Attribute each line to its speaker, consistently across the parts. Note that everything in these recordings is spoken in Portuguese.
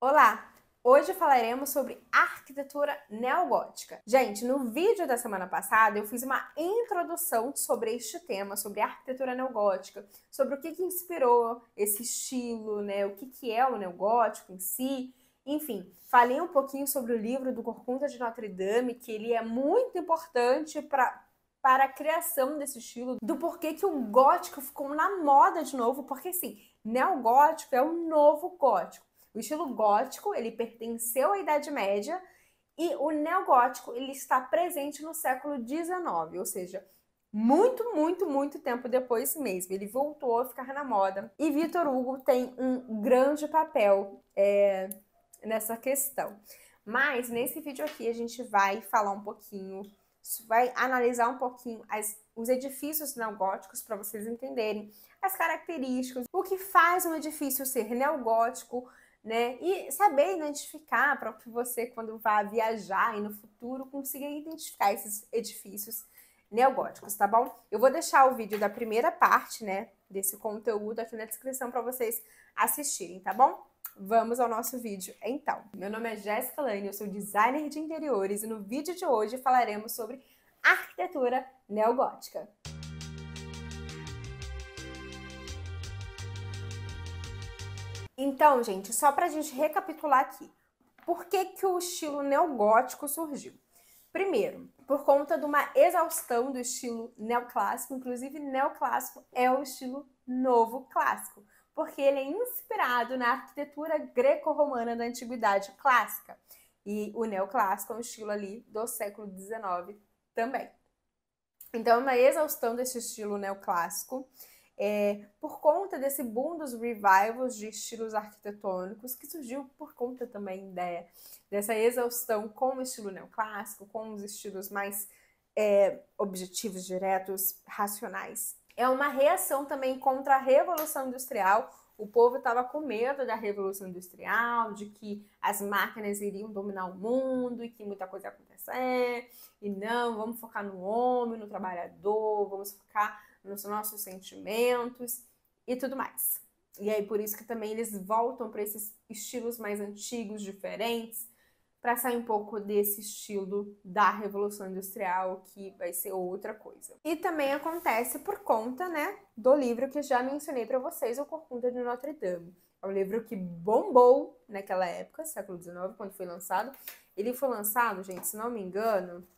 Speaker 1: Olá! Hoje falaremos sobre arquitetura neogótica. Gente, no vídeo da semana passada eu fiz uma introdução sobre este tema, sobre arquitetura neogótica, sobre o que inspirou esse estilo, né? O que é o neogótico em si. Enfim, falei um pouquinho sobre o livro do Corcunda de Notre Dame, que ele é muito importante para a criação desse estilo, do porquê que o gótico ficou na moda de novo, porque assim, neogótico é o novo gótico. O estilo gótico, ele pertenceu à Idade Média e o neogótico, ele está presente no século XIX, ou seja, muito tempo depois mesmo. Ele voltou a ficar na moda. E Victor Hugo tem um grande papel nessa questão. Mas nesse vídeo aqui a gente vai falar um pouquinho, vai analisar um pouquinho os edifícios neogóticos para vocês entenderem as características, o que faz um edifício ser neogótico, né? E saber identificar para que você, quando vá viajar e no futuro, consiga identificar esses edifícios neogóticos, tá bom? Eu vou deixar o vídeo da primeira parte, né, desse conteúdo aqui na descrição para vocês assistirem, tá bom? Vamos ao nosso vídeo, então. Meu nome é Jéssica Lane, eu sou designer de interiores e no vídeo de hoje falaremos sobre arquitetura neogótica. Então, gente, só para a gente recapitular aqui, por que o estilo neogótico surgiu? Primeiro, por conta de uma exaustão do estilo neoclássico, inclusive neoclássico é o estilo novo clássico, porque ele é inspirado na arquitetura greco-romana da antiguidade clássica. E o neoclássico é um estilo ali do século XIX também. Então, é uma exaustão desse estilo neoclássico, por conta desse boom dos revivals de estilos arquitetônicos, que surgiu por conta também dessa exaustão com o estilo neoclássico, com os estilos mais objetivos, diretos, racionais. É uma reação também contra a Revolução Industrial. O povo estava com medo da Revolução Industrial, de que as máquinas iriam dominar o mundo e que muita coisa ia acontecer. E não, vamos focar no homem, no trabalhador, vamos focar nos nossos sentimentos e tudo mais. E aí por isso que também eles voltam para esses estilos mais antigos, diferentes, para sair um pouco desse estilo da Revolução Industrial, que vai ser outra coisa. E também acontece por conta, né, do livro que já mencionei para vocês, O Corcunda de Notre Dame. É um livro que bombou naquela época, século XIX, quando foi lançado. Ele foi lançado, gente, se não me engano...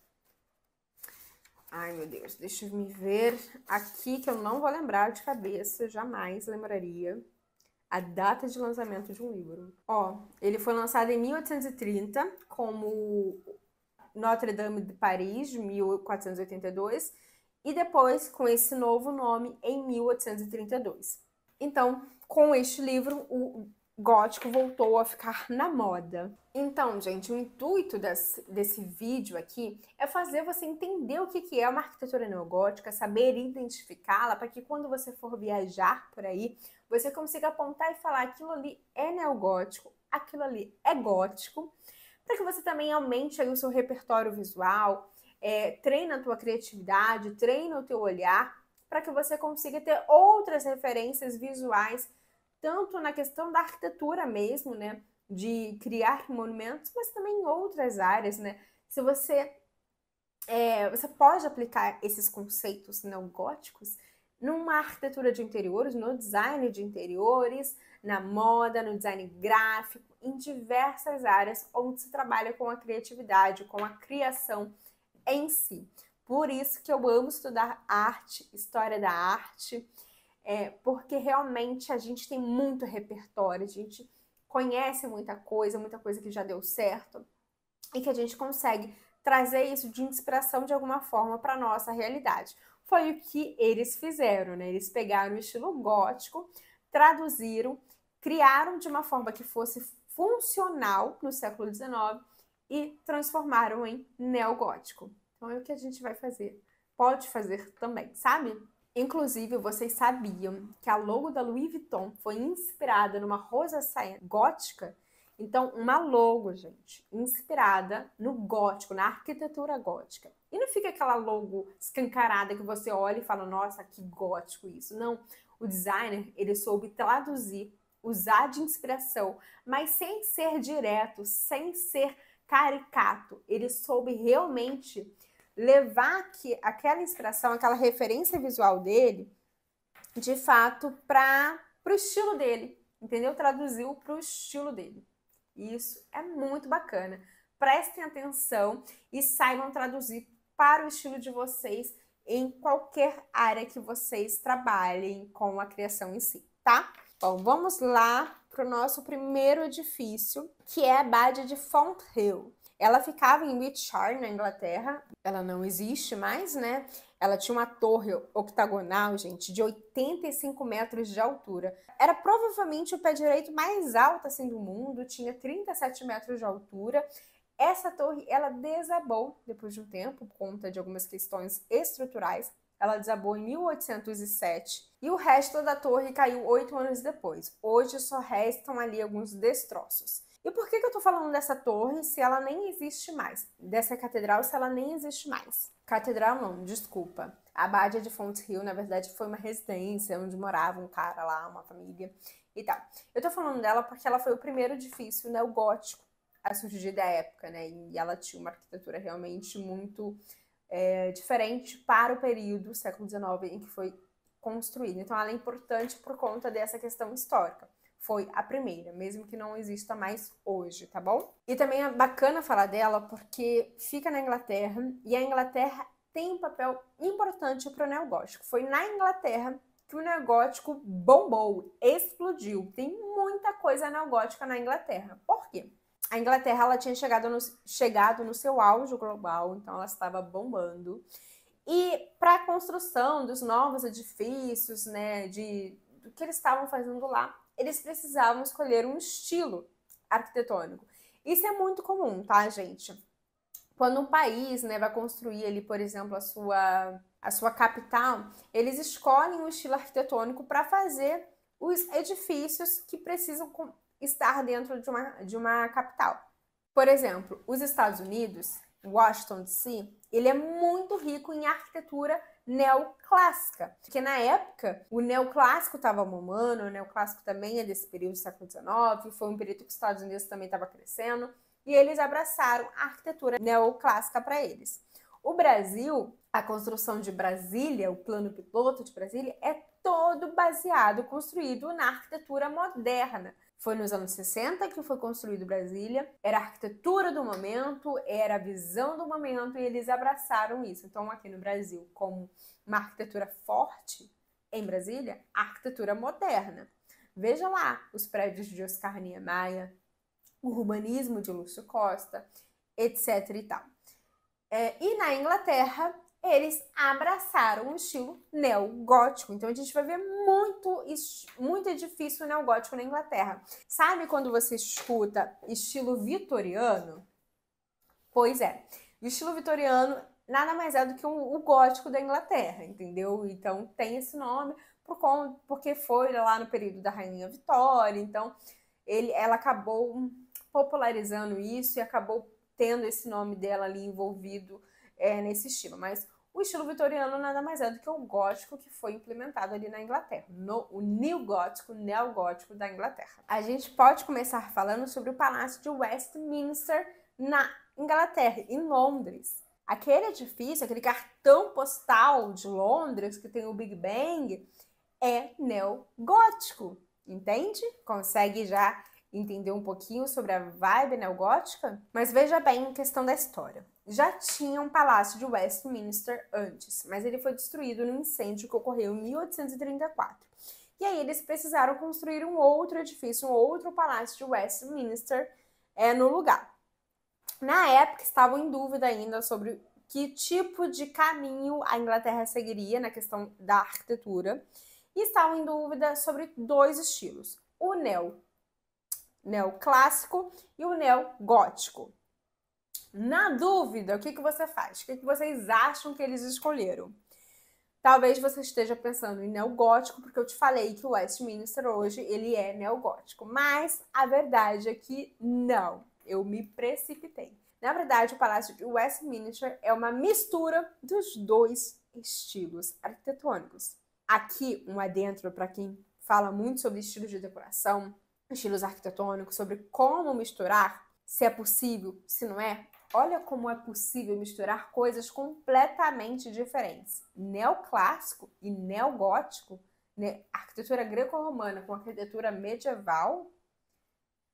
Speaker 1: Ai, meu Deus, deixa eu me ver aqui, que eu não vou lembrar de cabeça, jamais lembraria a data de lançamento de um livro. Ó, ele foi lançado em 1830 como Notre Dame de Paris, de 1482, e depois com esse novo nome em 1832. Então, com este livro, o gótico voltou a ficar na moda. Então, gente, o intuito desse vídeo aqui é fazer você entender o que é uma arquitetura neogótica, saber identificá-la, para que quando você for viajar por aí, você consiga apontar e falar aquilo ali é neogótico, aquilo ali é gótico, para que você também aumente aí o seu repertório visual, treine a tua criatividade, treine o teu olhar, para que você consiga ter outras referências visuais, tanto na questão da arquitetura mesmo, né, de criar monumentos, mas também em outras áreas, né. Se você pode aplicar esses conceitos neogóticos numa arquitetura de interiores, no design de interiores, na moda, no design gráfico, em diversas áreas onde se trabalha com a criatividade, com a criação em si. Por isso que eu amo estudar arte, história da arte, porque realmente a gente tem muito repertório, a gente conhece muita coisa que já deu certo, e que a gente consegue trazer isso de inspiração de alguma forma para a nossa realidade. Foi o que eles fizeram, né? Eles pegaram o estilo gótico, traduziram, criaram de uma forma que fosse funcional no século XIX e transformaram em neogótico. Então é o que a gente vai fazer. Pode fazer também, sabe? Inclusive, vocês sabiam que a logo da Louis Vuitton foi inspirada numa rosa saia gótica? Então, uma logo, gente, inspirada no gótico, na arquitetura gótica. E não fica aquela logo escancarada que você olha e fala, nossa, que gótico isso. Não, o designer, ele soube traduzir usar de inspiração, mas sem ser direto, sem ser caricato. Ele soube realmente levar aquela inspiração, aquela referência visual dele, de fato, para o estilo dele, entendeu? Traduziu para o estilo dele. Isso é muito bacana. Prestem atenção e saibam traduzir para o estilo de vocês em qualquer área que vocês trabalhem com a criação em si, tá? Bom, vamos lá para o nosso primeiro edifício, que é a Abade de Fonthill. Ela ficava em Wiltshire, na Inglaterra. Ela não existe mais, né? Ela tinha uma torre octagonal, gente, de 85 metros de altura. Era provavelmente o pé direito mais alto assim do mundo, tinha 37 metros de altura. Essa torre, ela desabou depois de um tempo, por conta de algumas questões estruturais. Ela desabou em 1807 e o resto da torre caiu 8 anos depois. Hoje só restam ali alguns destroços. E por que eu tô falando dessa torre se ela nem existe mais? Dessa catedral se ela nem existe mais? Catedral não, desculpa. A Abade de Fonthill, na verdade, foi uma residência onde morava um cara lá, uma família e tal. Eu tô falando dela porque ela foi o primeiro edifício neogótico a surgir da época, né? E ela tinha uma arquitetura realmente muito diferente para o período, século XIX, em que foi construída. Então ela é importante por conta dessa questão histórica. Foi a primeira, mesmo que não exista mais hoje, tá bom? E também é bacana falar dela porque fica na Inglaterra e a Inglaterra tem um papel importante para o neogótico. Foi na Inglaterra que o neogótico bombou, explodiu. Tem muita coisa neogótica na Inglaterra. Por quê? A Inglaterra ela tinha chegado no seu auge global, então ela estava bombando. E para a construção dos novos edifícios, né, do que eles estavam fazendo lá, eles precisavam escolher um estilo arquitetônico. Isso é muito comum, tá, gente? Quando um país, né, vai construir ali, por exemplo, a sua capital, eles escolhem um estilo arquitetônico para fazer os edifícios que precisam estar dentro de uma capital. Por exemplo, os Estados Unidos, Washington DC, ele é muito rico em arquitetura neoclássica, porque na época o neoclássico estava boomando, o neoclássico também é desse período do século XIX, foi um período que os Estados Unidos também estava crescendo, e eles abraçaram a arquitetura neoclássica para eles. O Brasil, a construção de Brasília, o plano piloto de Brasília, é todo baseado, construído na arquitetura moderna. Foi nos anos 60 que foi construído Brasília, era a arquitetura do momento, era a visão do momento e eles abraçaram isso. Então aqui no Brasil, como uma arquitetura forte em Brasília, a arquitetura moderna. Veja lá os prédios de Oscar Niemeyer, o urbanismo de Lúcio Costa, etc e tal. E na Inglaterra, eles abraçaram o estilo neogótico. Então a gente vai ver muito edifício neogótico na Inglaterra. Sabe quando você escuta estilo vitoriano? Pois é. O estilo vitoriano nada mais é do que o gótico da Inglaterra, entendeu? Então tem esse nome porque foi lá no período da Rainha Vitória. Então ela acabou popularizando isso e acabou tendo esse nome dela ali envolvido nesse estilo. Mas o estilo vitoriano nada mais é do que o gótico que foi implementado ali na Inglaterra, o neogótico da Inglaterra. A gente pode começar falando sobre o Palácio de Westminster na Inglaterra, em Londres. Aquele edifício, aquele cartão postal de Londres que tem o Big Bang, é neogótico, entende? Consegue já entender um pouquinho sobre a vibe neogótica? Mas veja bem a questão da história. Já tinha um palácio de Westminster antes, mas ele foi destruído num incêndio que ocorreu em 1834. E aí eles precisaram construir um outro edifício, um outro palácio de Westminster no lugar. Na época estavam em dúvida ainda sobre que tipo de caminho a Inglaterra seguiria na questão da arquitetura e estavam em dúvida sobre dois estilos, o neoclássico e o neogótico. Na dúvida, o que você faz? O que vocês acham que eles escolheram? Talvez você esteja pensando em neogótico, porque eu te falei que o Westminster hoje ele é neogótico. Mas a verdade é que não, eu me precipitei. Na verdade, o Palácio de Westminster é uma mistura dos dois estilos arquitetônicos. Aqui, um adentro para quem fala muito sobre estilos de decoração, estilos arquitetônicos, sobre como misturar, se é possível, se não é. Olha como é possível misturar coisas completamente diferentes. Neoclássico e neogótico, né? Arquitetura greco-romana com arquitetura medieval,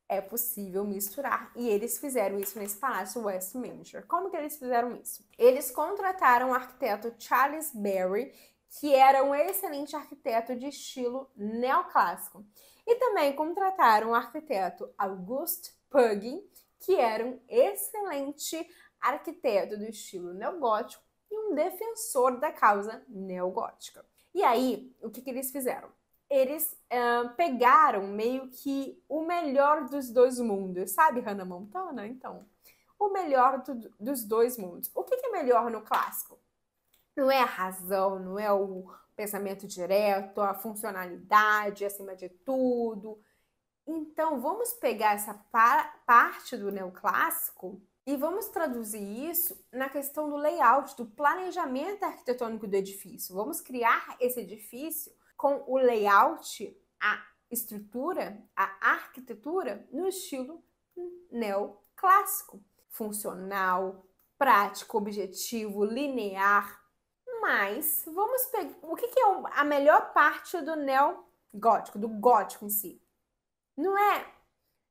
Speaker 1: é possível misturar. E eles fizeram isso nesse Palácio Westminster. Como que eles fizeram isso? Eles contrataram o arquiteto Charles Barry, que era um excelente arquiteto de estilo neoclássico. E também contrataram o arquiteto Auguste Pugin, que era um excelente arquiteto do estilo neogótico e um defensor da causa neogótica. E aí, o que eles fizeram? Eles pegaram meio que o melhor dos dois mundos. Sabe Hannah Montana? Então, o melhor dos dois mundos. O que é melhor no clássico? Não é a razão, não é o pensamento direto, a funcionalidade acima de tudo. Então, vamos pegar essa parte do neoclássico e vamos traduzir isso na questão do layout, do planejamento arquitetônico do edifício. Vamos criar esse edifício com o layout, a estrutura, a arquitetura no estilo neoclássico. Funcional, prático, objetivo, linear. Mas vamos pegar... O que é a melhor parte do neogótico, do gótico em si? Não é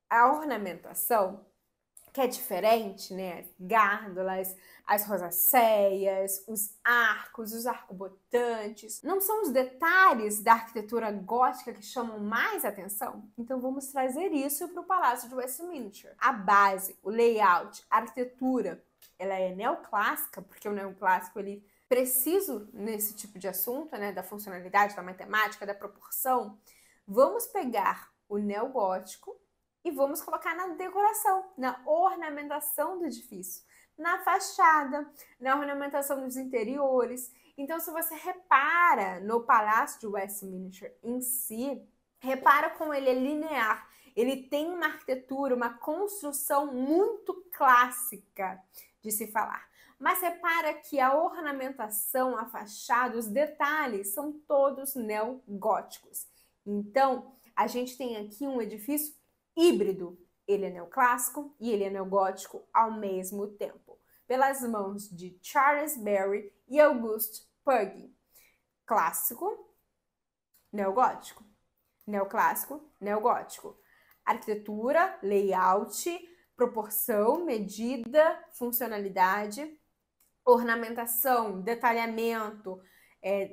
Speaker 1: a ornamentação, que é diferente, né? As gárgulas, as rosaceias, os arcos, os arcobotantes. Não são os detalhes da arquitetura gótica que chamam mais atenção? Então vamos trazer isso para o Palácio de Westminster. A base, o layout, a arquitetura, ela é neoclássica, porque o neoclássico ele preciso nesse tipo de assunto, né? Da funcionalidade, da matemática, da proporção. Vamos pegar o neogótico e vamos colocar na decoração, na ornamentação do edifício, na fachada, na ornamentação dos interiores. Então, se você repara no Palácio de Westminster em si, repara como ele é linear. Ele tem uma arquitetura, uma construção muito clássica de se falar. Mas repara que a ornamentação, a fachada, os detalhes são todos neogóticos. Então, a gente tem aqui um edifício híbrido. Ele é neoclássico e ele é neogótico ao mesmo tempo, pelas mãos de Charles Barry e Auguste Pugin. Clássico, neogótico. Neoclássico, neogótico. Arquitetura, layout, proporção, medida, funcionalidade, ornamentação, detalhamento,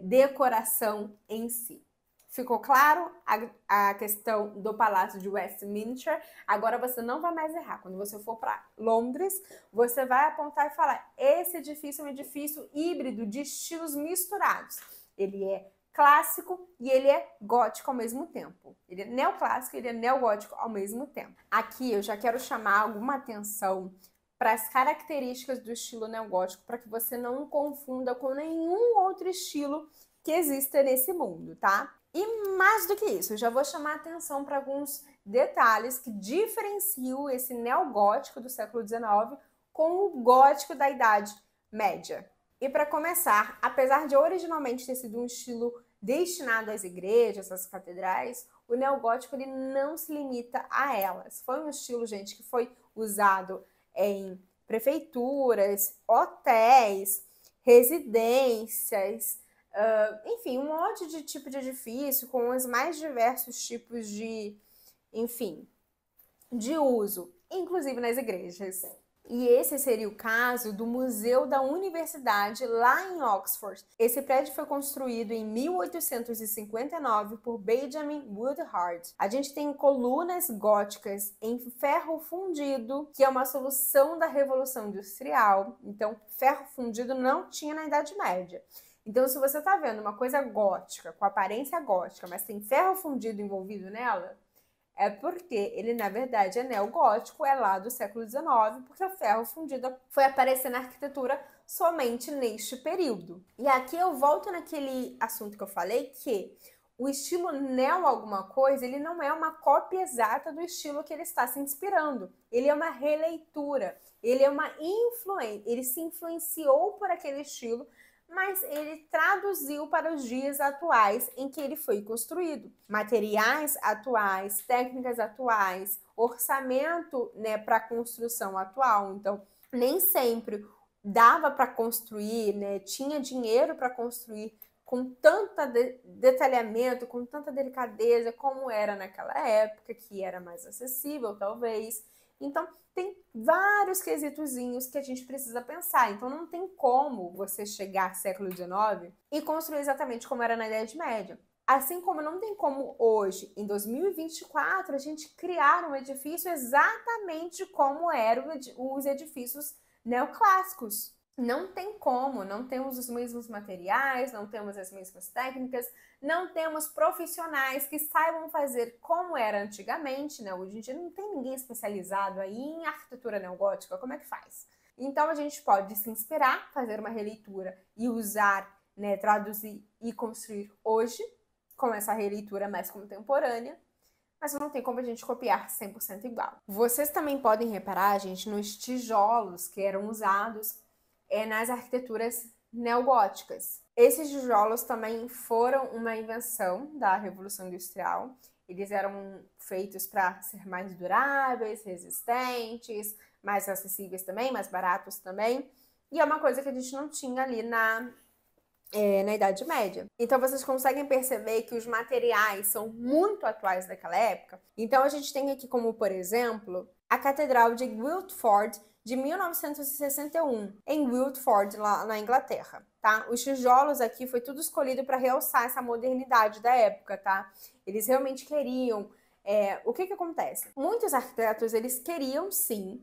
Speaker 1: decoração em si. Ficou claro a questão do Palácio de Westminster? Agora você não vai mais errar. Quando você for para Londres, você vai apontar e falar: esse edifício é um edifício híbrido de estilos misturados. Ele é clássico e ele é gótico ao mesmo tempo. Ele é neoclássico e ele é neogótico ao mesmo tempo. Aqui eu já quero chamar alguma atenção para as características do estilo neogótico, para que você não confunda com nenhum outro estilo que exista nesse mundo, tá? E mais do que isso, eu já vou chamar a atenção para alguns detalhes que diferenciam esse neogótico do século XIX com o gótico da Idade Média. E para começar, apesar de originalmente ter sido um estilo destinado às igrejas, às catedrais, o neogótico ele não se limita a elas. Foi um estilo, gente, que foi usado em prefeituras, hotéis, residências, enfim, um monte de tipo de edifício com os mais diversos tipos de, enfim, de uso, inclusive nas igrejas. E esse seria o caso do Museu da Universidade lá em Oxford. Esse prédio foi construído em 1859 por Benjamin Woodhard. A gente tem colunas góticas em ferro fundido, que é uma solução da Revolução Industrial. Então, ferro fundido não tinha na Idade Média. Então, se você está vendo uma coisa gótica, com aparência gótica, mas tem ferro fundido envolvido nela, é porque ele, na verdade, é neogótico, é lá do século XIX, porque o ferro fundido foi aparecer na arquitetura somente neste período. E aqui eu volto naquele assunto que eu falei, que o estilo neo alguma coisa, ele não é uma cópia exata do estilo que ele está se inspirando. Ele é uma releitura, ele é uma influência, ele se influenciou por aquele estilo, mas ele traduziu para os dias atuais em que ele foi construído. Materiais atuais, técnicas atuais, orçamento, né, para construção atual. Então, nem sempre dava para construir, né, tinha dinheiro para construir com tanta detalhamento, com tanta delicadeza como era naquela época, que era mais acessível, talvez. Então, tem vários quesitozinhos que a gente precisa pensar. Então, não tem como você chegar ao século XIX e construir exatamente como era na Idade Média. Assim como não tem como hoje, em 2024, a gente criar um edifício exatamente como eram os edifícios neoclássicos. Não tem como, não temos os mesmos materiais, não temos as mesmas técnicas, não temos profissionais que saibam fazer como era antigamente, né? Hoje em dia não tem ninguém especializado aí em arquitetura neogótica, como é que faz? Então a gente pode se inspirar, fazer uma releitura e usar, né, traduzir e construir hoje, com essa releitura mais contemporânea, mas não tem como a gente copiar 100% igual. Vocês também podem reparar, gente, nos tijolos que eram usados nas arquiteturas neogóticas. Esses tijolos também foram uma invenção da Revolução Industrial. Eles eram feitos para ser mais duráveis, resistentes, mais acessíveis também, mais baratos também. E é uma coisa que a gente não tinha ali na Idade Média. Então vocês conseguem perceber que os materiais são muito atuais daquela época. Então a gente tem aqui como, por exemplo, a Catedral de Guildford de 1961, em Guildford, lá na Inglaterra, tá? Os tijolos aqui foi tudo escolhido para realçar essa modernidade da época, tá? Eles realmente queriam... o que acontece? Muitos arquitetos, eles queriam, sim,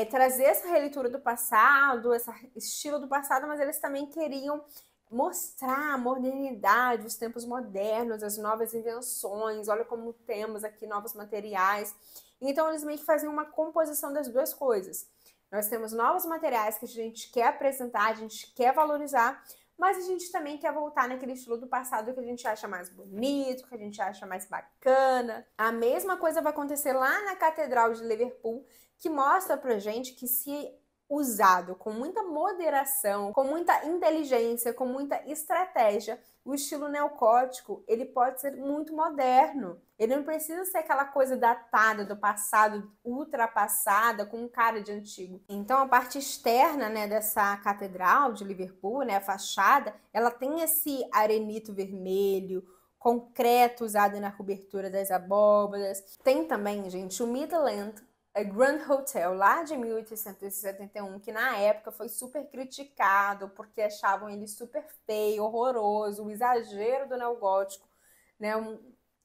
Speaker 1: trazer essa releitura do passado, esse estilo do passado, mas eles também queriam mostrar a modernidade, os tempos modernos, as novas invenções, olha como temos aqui novos materiais. Então, eles meio que faziam uma composição das duas coisas. Nós temos novos materiais que a gente quer apresentar, a gente quer valorizar, mas a gente também quer voltar naquele estilo do passado que a gente acha mais bonito, que a gente acha mais bacana. A mesma coisa vai acontecer lá na Catedral de Liverpool, que mostra pra gente que se usado com muita moderação, com muita inteligência, com muita estratégia, o estilo neoclássico, ele pode ser muito moderno. Ele não precisa ser aquela coisa datada do passado, ultrapassada, com cara de antigo. Então, a parte externa, né, dessa catedral de Liverpool, né, a fachada, ela tem esse arenito vermelho, concreto usado na cobertura das abóbadas. Tem também, gente, o Midland Grand Hotel, lá de 1871, que na época foi super criticado porque achavam ele super feio, horroroso, o exagero do neogótico, né?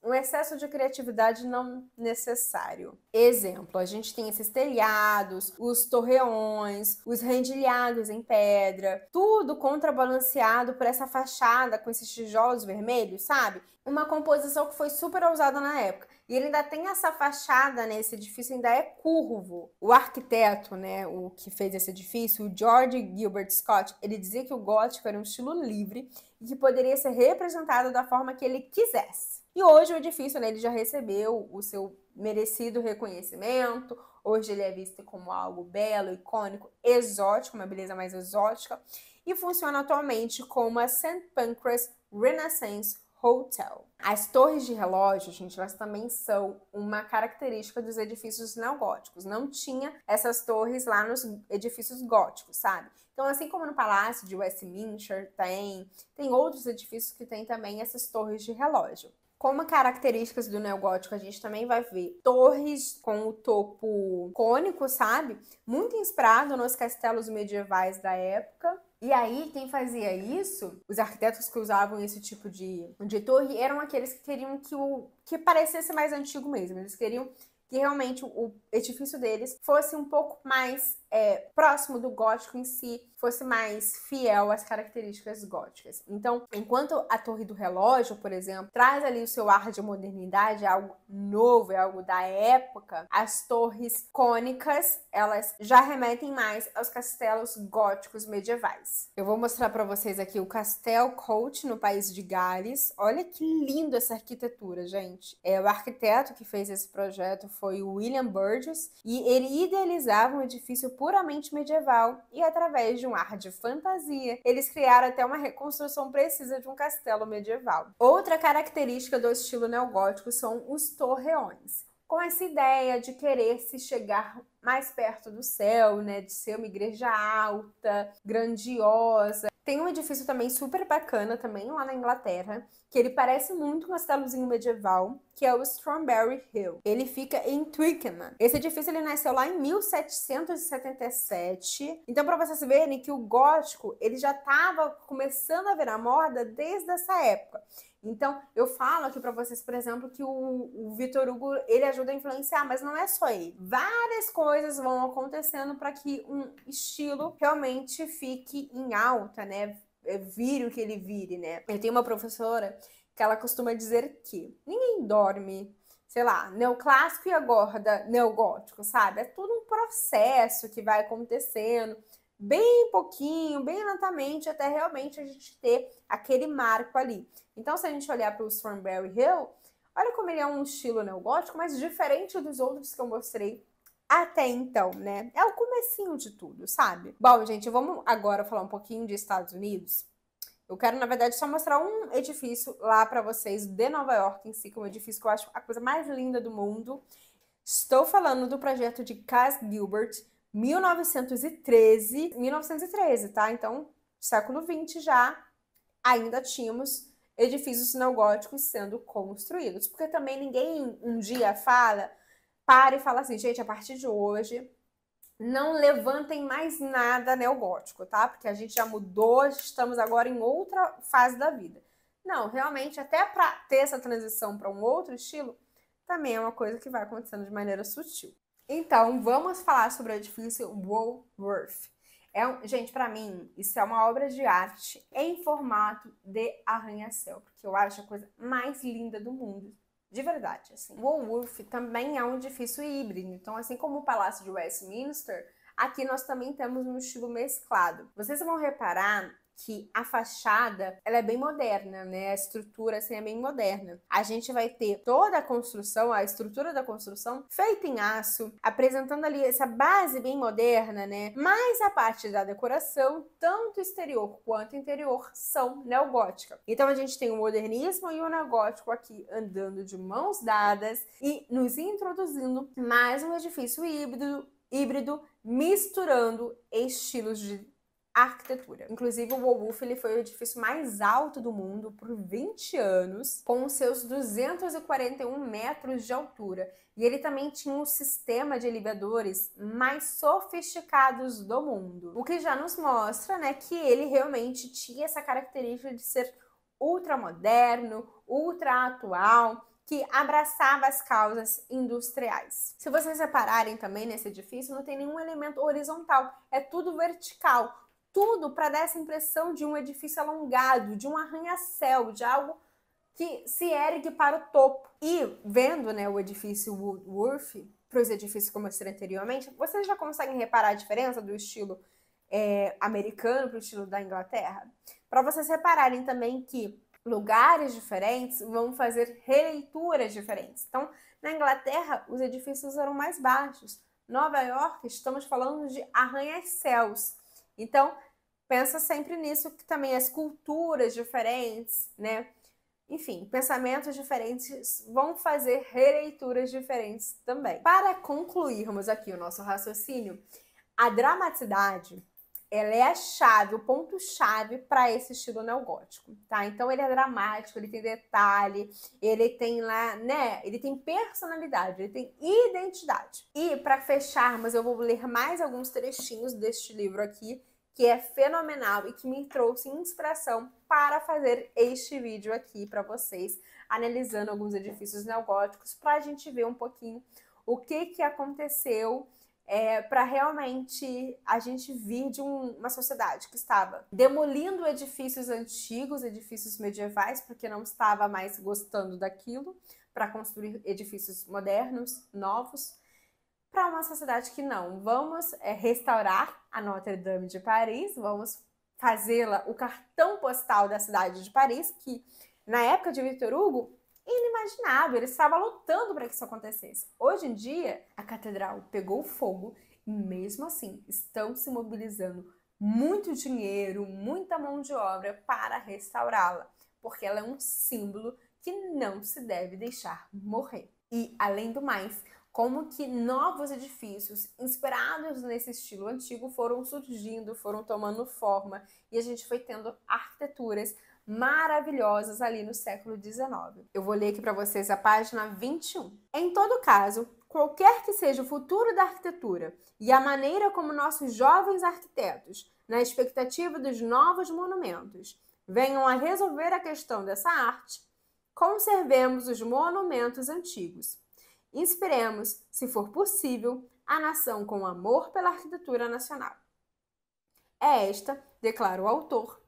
Speaker 1: Um excesso de criatividade não necessário. Exemplo, a gente tem esses telhados, os torreões, os rendilhados em pedra, tudo contrabalanceado por essa fachada com esses tijolos vermelhos, sabe? Uma composição que foi super ousada na época. E ele ainda tem essa fachada, né? Esse edifício ainda é curvo. O arquiteto, né, o que fez esse edifício, o George Gilbert Scott, ele dizia que o gótico era um estilo livre e que poderia ser representado da forma que ele quisesse. E hoje o edifício, né, ele já recebeu o seu merecido reconhecimento. Hoje ele é visto como algo belo, icônico, exótico, uma beleza mais exótica. E funciona atualmente como a St. Pancras Renaissance Hotel. As torres de relógio, gente, elas também são uma característica dos edifícios neogóticos. Não tinha essas torres lá nos edifícios góticos, sabe? Então, assim como no Palácio de Westminster tem outros edifícios que têm também essas torres de relógio. Como características do neogótico, a gente também vai ver torres com o topo cônico, sabe? Muito inspirado nos castelos medievais da época. E aí, quem fazia isso, os arquitetos que usavam esse tipo de torre, eram aqueles que queriam que parecesse mais antigo mesmo. Eles queriam que realmente o edifício deles fosse um pouco mais próximo do gótico em si, fosse mais fiel às características góticas. Então, enquanto a Torre do Relógio, por exemplo, traz ali o seu ar de modernidade, é algo novo, é algo da época, as torres cônicas, elas já remetem mais aos castelos góticos medievais. Eu vou mostrar para vocês aqui o Castel Coach, no país de Gales. Olha que lindo essa arquitetura, gente. O arquiteto que fez esse projeto foi o William Burgess, e ele idealizava um edifício puramente medieval e, através de um ar de fantasia, eles criaram até uma reconstrução precisa de um castelo medieval. Outra característica do estilo neogótico são os torreões, com essa ideia de querer se chegar mais perto do céu, né, de ser uma igreja alta, grandiosa. Tem um edifício também super bacana, também lá na Inglaterra, que ele parece muito um castelozinho medieval, que é o Strawberry Hill. Ele fica em Twickenham. Esse edifício ele nasceu lá em 1777. Então, para vocês verem que o gótico ele já estava começando a virar moda desde essa época. Então, eu falo aqui para vocês, por exemplo, que o Victor Hugo, ele ajuda a influenciar, mas não é só ele. Várias coisas vão acontecendo para que um estilo realmente fique em alta, né? Vire o que ele vire, né? Eu tenho uma professora que ela costuma dizer que ninguém dorme, sei lá, neoclássico e agora neogótico, sabe? É tudo um processo que vai acontecendo, bem pouquinho, bem lentamente, até realmente a gente ter aquele marco ali. Então, se a gente olhar para o Strawberry Hill, olha como ele é um estilo neogótico, mas diferente dos outros que eu mostrei até então, né? É o comecinho de tudo, sabe? Bom, gente, vamos agora falar um pouquinho de Estados Unidos. Eu quero, na verdade, só mostrar um edifício lá para vocês de Nova York em si, que é um edifício que eu acho a coisa mais linda do mundo. Estou falando do projeto de Cass Gilbert, 1913, tá? Então, século XX já, ainda tínhamos edifícios neogóticos sendo construídos, porque também ninguém um dia para e fala assim, gente, a partir de hoje, não levantem mais nada neogótico, tá? Porque a gente já mudou, estamos agora em outra fase da vida. Não, realmente, até para ter essa transição para um outro estilo, também é uma coisa que vai acontecendo de maneira sutil. Então, vamos falar sobre o edifício Woolworth. Gente, para mim, isso é uma obra de arte em formato de arranha-céu, porque eu acho a coisa mais linda do mundo, de verdade. Assim. Woolworth também é um edifício híbrido, então, assim como o Palácio de Westminster, aqui nós também temos um estilo mesclado. Vocês vão reparar que a fachada, ela é bem moderna, né? A estrutura, assim, é bem moderna. A gente vai ter toda a construção, a estrutura da construção feita em aço, apresentando ali essa base bem moderna, né? Mas a parte da decoração, tanto exterior quanto interior, são neogótica. Então a gente tem o modernismo e o neogótico aqui andando de mãos dadas e nos introduzindo mais um edifício híbrido misturando estilos de arquitetura. Inclusive, o Woolworth ele foi o edifício mais alto do mundo por 20 anos, com seus 241 metros de altura. E ele também tinha um sistema de elevadores mais sofisticados do mundo. O que já nos mostra, né, que ele realmente tinha essa característica de ser ultramoderno, ultra atual, que abraçava as causas industriais. Se vocês repararem também nesse edifício, não tem nenhum elemento horizontal, é tudo vertical. Tudo para dar essa impressão de um edifício alongado, de um arranha-céu, de algo que se ergue para o topo. E vendo, né, o edifício Woolworth para os edifícios como eu mostrei anteriormente, vocês já conseguem reparar a diferença do estilo americano para o estilo da Inglaterra? Para vocês repararem também que lugares diferentes vão fazer releituras diferentes. Então, na Inglaterra, os edifícios eram mais baixos. Nova York, estamos falando de arranha-céus. Então, pensa sempre nisso, que também as culturas diferentes, né? Enfim, pensamentos diferentes vão fazer releituras diferentes também. Para concluirmos aqui o nosso raciocínio, a dramaticidade, ela é a chave, o ponto-chave para esse estilo neogótico, tá? Então, ele é dramático, ele tem detalhe, ele tem lá, né? Ele tem personalidade, ele tem identidade. E, para fecharmos, eu vou ler mais alguns trechinhos deste livro aqui, que é fenomenal e que me trouxe inspiração para fazer este vídeo aqui para vocês, analisando alguns edifícios neogóticos, para a gente ver um pouquinho o que aconteceu para realmente a gente vir de uma sociedade que estava demolindo edifícios antigos, edifícios medievais, porque não estava mais gostando daquilo, para construir edifícios modernos, novos, para uma sociedade que não. Vamos restaurar a Notre Dame de Paris, vamos fazê-la o cartão postal da cidade de Paris, que na época de Victor Hugo inimaginável, ele estava lutando para que isso acontecesse. Hoje em dia, a catedral pegou fogo e mesmo assim estão se mobilizando muito dinheiro, muita mão de obra para restaurá-la, porque ela é um símbolo que não se deve deixar morrer. E, além do mais, como que novos edifícios inspirados nesse estilo antigo foram surgindo, foram tomando forma e a gente foi tendo arquiteturas maravilhosas ali no século XIX. Eu vou ler aqui para vocês a página 21. Em todo caso, qualquer que seja o futuro da arquitetura e a maneira como nossos jovens arquitetos, na expectativa dos novos monumentos, venham a resolver a questão dessa arte, conservemos os monumentos antigos. Inspiremos, se for possível, a nação com amor pela arquitetura nacional. É esta, declara o autor,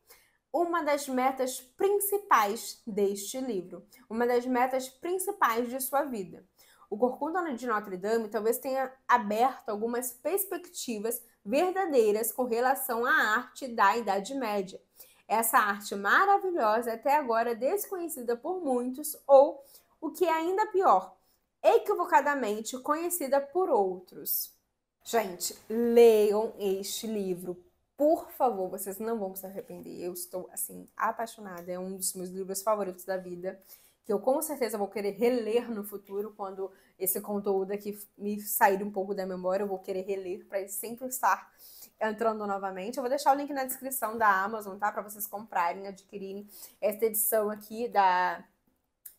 Speaker 1: uma das metas principais deste livro, uma das metas principais de sua vida. O Corcunda de Notre Dame talvez tenha aberto algumas perspectivas verdadeiras com relação à arte da Idade Média. Essa arte maravilhosa até agora desconhecida por muitos ou, o que é ainda pior, equivocadamente conhecida por outros. Gente, leiam este livro. Por favor, vocês não vão se arrepender. Eu estou, assim, apaixonada. É um dos meus livros favoritos da vida, que eu com certeza vou querer reler no futuro, quando esse conteúdo aqui me sair um pouco da memória, eu vou querer reler para sempre estar entrando novamente. Eu vou deixar o link na descrição da Amazon, tá? Para vocês comprarem, adquirirem essa edição aqui da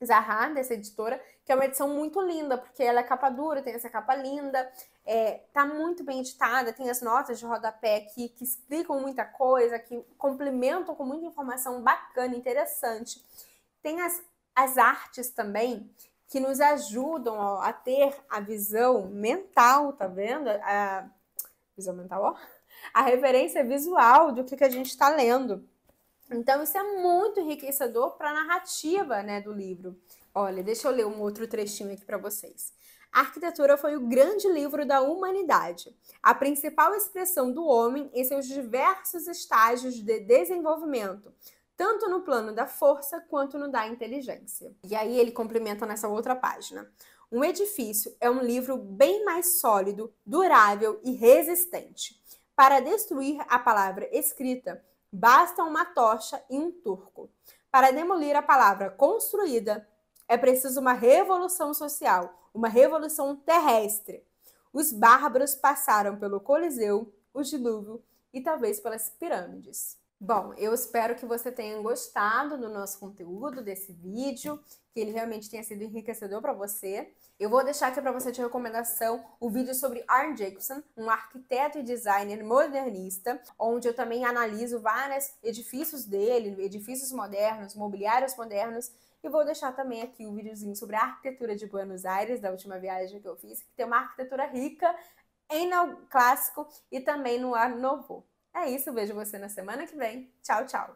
Speaker 1: Zaha, dessa editora, que é uma edição muito linda, porque ela é capa dura, tem essa capa linda, tá muito bem editada, tem as notas de rodapé aqui que explicam muita coisa, que complementam com muita informação bacana, interessante. Tem as artes também, que nos ajudam ó, a ter a visão mental, tá vendo? A visão mental, ó. A referência visual do que a gente está lendo. Então, isso é muito enriquecedor para a narrativa, né, do livro. Olha, deixa eu ler um outro trechinho aqui para vocês. A arquitetura foi o grande livro da humanidade, a principal expressão do homem em seus diversos estágios de desenvolvimento, tanto no plano da força quanto no da inteligência. E aí ele complementa nessa outra página. Um edifício é um livro bem mais sólido, durável e resistente. Para destruir a palavra escrita, basta uma tocha e um turco. Para demolir a palavra construída, é preciso uma revolução social, uma revolução terrestre. Os bárbaros passaram pelo Coliseu, o dilúvio e talvez pelas pirâmides. Bom, eu espero que você tenha gostado do nosso conteúdo, desse vídeo, que ele realmente tenha sido enriquecedor para você. Eu vou deixar aqui para você de recomendação o vídeo sobre Arne Jacobsen, um arquiteto e designer modernista, onde eu também analiso vários edifícios dele, edifícios modernos, mobiliários modernos, e vou deixar também aqui o videozinho sobre a arquitetura de Buenos Aires, da última viagem que eu fiz, que tem uma arquitetura rica em neoclássico e também no Art Nouveau. É isso, vejo você na semana que vem. Tchau, tchau!